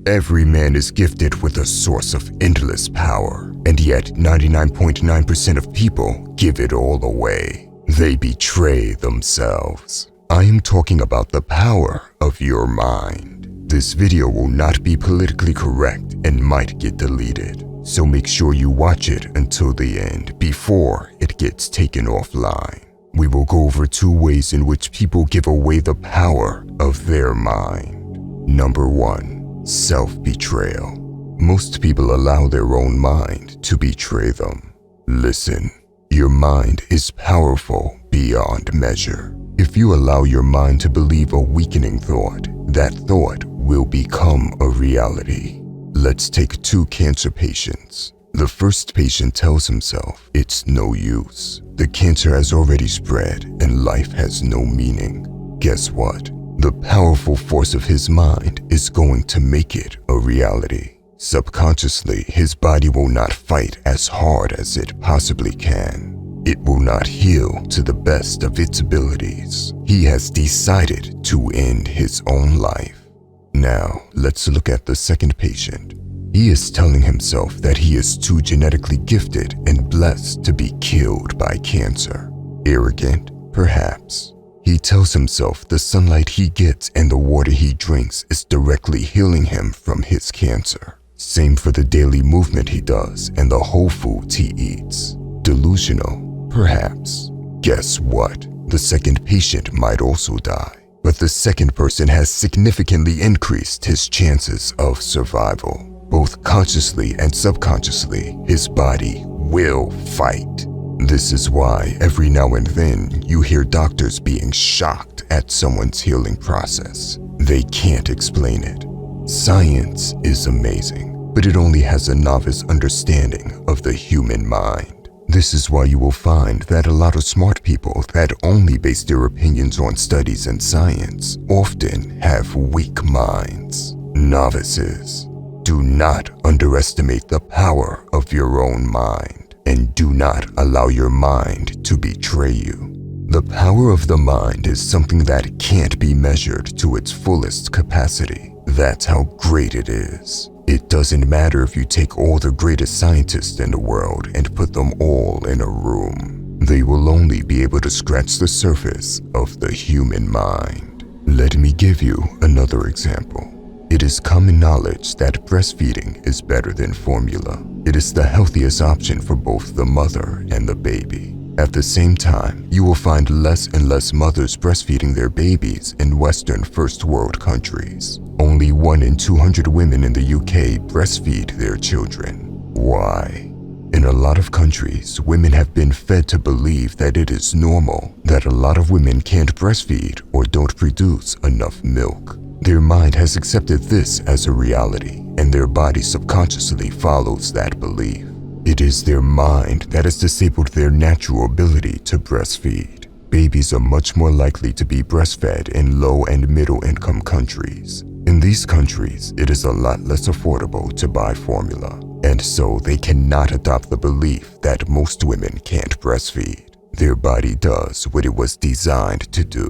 Every man is gifted with a source of endless power, and yet 99.9% of people give it all away. They betray themselves. I am talking about the power of your mind. This video will not be politically correct and might get deleted, so make sure you watch it until the end before it gets taken offline. We will go over 2 ways in which people give away the power of their mind. Number 1, self-betrayal. Most people allow their own mind to betray them. Listen, your mind is powerful beyond measure. If you allow your mind to believe a weakening thought, that thought will become a reality. Let's take 2 cancer patients. The first patient tells himself it's no use. The cancer has already spread and life has no meaning. Guess what? The powerful force of his mind is going to make it a reality. Subconsciously, his body will not fight as hard as it possibly can. It will not heal to the best of its abilities. He has decided to end his own life. Now, let's look at the second patient. He is telling himself that he is too genetically gifted and blessed to be killed by cancer. Arrogant, perhaps. He tells himself the sunlight he gets and the water he drinks is directly healing him from his cancer. Same for the daily movement he does and the whole foods he eats. Delusional, perhaps. Guess what? The second patient might also die, but the second person has significantly increased his chances of survival. Both consciously and subconsciously, his body will fight. This is why every now and then you hear doctors being shocked at someone's healing process. They can't explain it. Science is amazing, but it only has a novice understanding of the human mind. This is why you will find that a lot of smart people that only base their opinions on studies and science often have weak minds. Novices, do not underestimate the power of your own mind, and do not allow your mind to betray you. The power of the mind is something that can't be measured to its fullest capacity. That's how great it is. It doesn't matter if you take all the greatest scientists in the world and put them all in a room. They will only be able to scratch the surface of the human mind. Let me give you another example. It is common knowledge that breastfeeding is better than formula. It is the healthiest option for both the mother and the baby. At the same time, you will find less and less mothers breastfeeding their babies in Western first world countries. Only 1 in 200 women in the UK breastfeed their children. Why? In a lot of countries, women have been fed to believe that it is normal that a lot of women can't breastfeed or don't produce enough milk. Their mind has accepted this as a reality, and their body subconsciously follows that belief. It is their mind that has disabled their natural ability to breastfeed. Babies are much more likely to be breastfed in low and middle income countries. In these countries, it is a lot less affordable to buy formula, and so they cannot adopt the belief that most women can't breastfeed. Their body does what it was designed to do.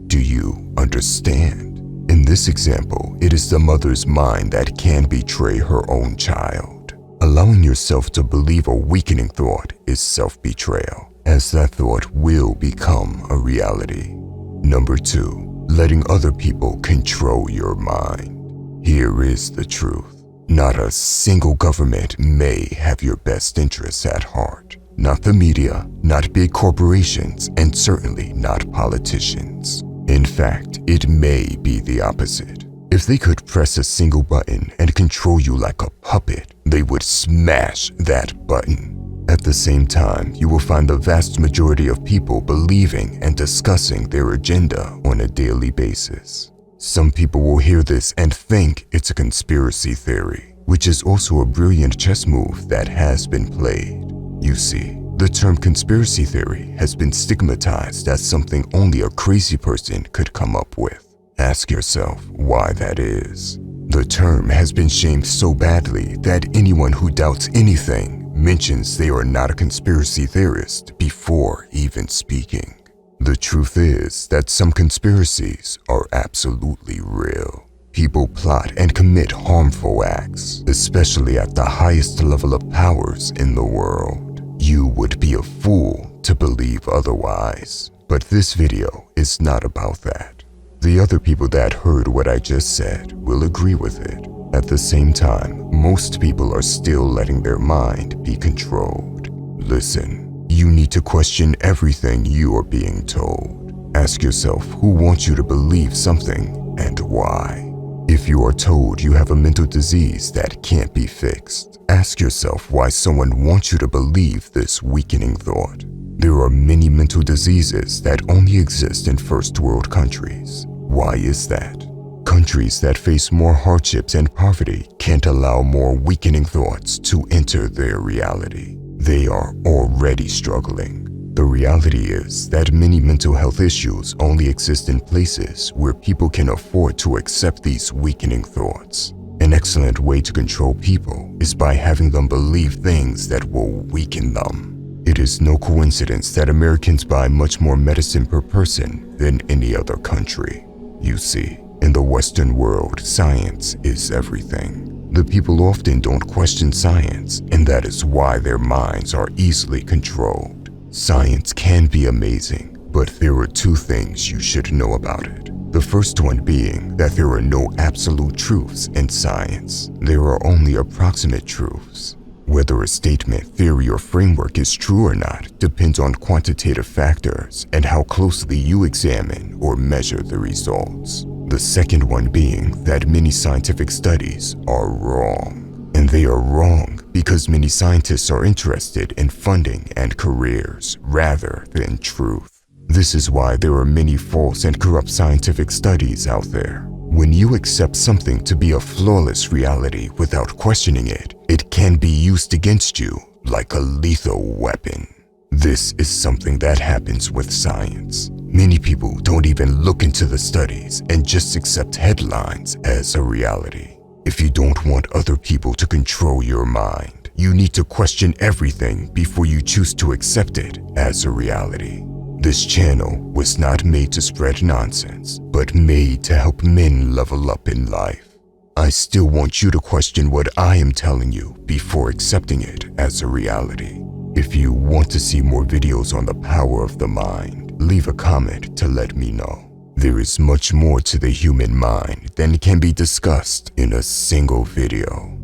Do you understand? In this example, it is the mother's mind that can betray her own child. Allowing yourself to believe a weakening thought is self-betrayal, as that thought will become a reality. Number 2, letting other people control your mind. Here is the truth. Not a single government may have your best interests at heart. Not the media, not big corporations, and certainly not politicians. In fact, it may be the opposite. If they could press a single button and control you like a puppet, they would smash that button. At the same time, you will find the vast majority of people believing and discussing their agenda on a daily basis. Some people will hear this and think it's a conspiracy theory, which is also a brilliant chess move that has been played. You see, the term conspiracy theory has been stigmatized as something only a crazy person could come up with. Ask yourself why that is. The term has been shamed so badly that anyone who doubts anything mentions they are not a conspiracy theorist before even speaking. The truth is that some conspiracies are absolutely real. People plot and commit harmful acts, especially at the highest level of powers in the world. You would be a fool to believe otherwise. But this video is not about that. The other people that heard what I just said will agree with it. At the same time, most people are still letting their mind be controlled. Listen, you need to question everything you are being told. Ask yourself who wants you to believe something and why. If you are told you have a mental disease that can't be fixed, ask yourself why someone wants you to believe this weakening thought. There are many mental diseases that only exist in first world countries. Why is that? Countries that face more hardships and poverty can't allow more weakening thoughts to enter their reality. They are already struggling. The reality is that many mental health issues only exist in places where people can afford to accept these weakening thoughts. An excellent way to control people is by having them believe things that will weaken them. It is no coincidence that Americans buy much more medicine per person than any other country. You see, in the Western world, science is everything. The people often don't question science, and that is why their minds are easily controlled. Science can be amazing, but there are two things you should know about it. The first one being that there are no absolute truths in science. There are only approximate truths. Whether a statement, theory, or framework is true or not depends on quantitative factors and how closely you examine or measure the results. The second one being that many scientific studies are wrong. And they are wrong because many scientists are interested in funding and careers rather than truth. This is why there are many false and corrupt scientific studies out there. When you accept something to be a flawless reality without questioning it, it can be used against you like a lethal weapon. This is something that happens with science. Many people don't even look into the studies and just accept headlines as a reality. If you don't want other people to control your mind, you need to question everything before you choose to accept it as a reality. This channel was not made to spread nonsense, but made to help men level up in life. I still want you to question what I am telling you before accepting it as a reality. If you want to see more videos on the power of the mind, leave a comment to let me know. There is much more to the human mind than can be discussed in a single video.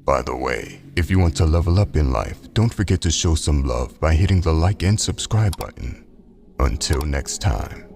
By the way, if you want to level up in life, don't forget to show some love by hitting the like and subscribe button. Until next time.